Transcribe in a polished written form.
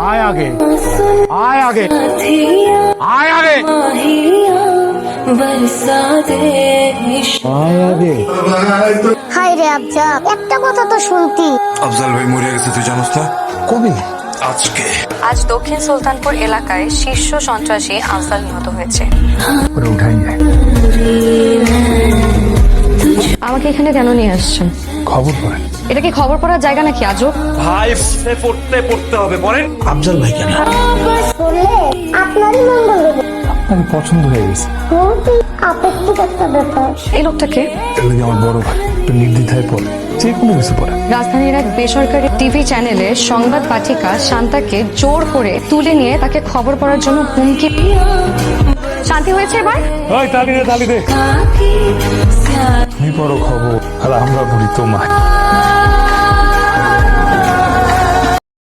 आय आगे आय आगे आय आगे आय आगे হাই রে আফজাল, একটা কথা তো শুনতি। আফজাল ভাই মরে গেছে, তুই জানোস না? কবি আজকে আজ দক্ষিণ সুলতানপুর এলাকায় শীর্ষ সন্ত্রাসী আফজাল নিহত হয়েছে। ওরা উঠাইয়ে আমাকে এখানে কেন নিয়ে আসছেন? খবর পড়েন। এটা কি খবর পড়ার জায়গা নাকি আজব? ভাই পড়তে হবে পড়েন। আফজাল ভাই কেন? বললে আপনারই মঙ্গল হবে। আমি পছন্দ হয়ে গেছে। খুবই আপেক্ষিক একটা ব্যাপার। এই লোকটাকে এর লাগে আমার বড় ভাই একটু নির্দ্বিধায় পড়ে, যে কোনো কিছু পড়ে। রাজধানীর এক বেসরকারি টিভি চ্যানেলে সংবাদ পাঠিকা শান্তাকে জোর করে তুলে নিয়ে তাকে খবর পড়ার জন্য হুমকি। শান্তি হয়েছে এবার? ওই তালি দে। তুমি পড়ো খবর আর আমরা পড়ি তোমায়।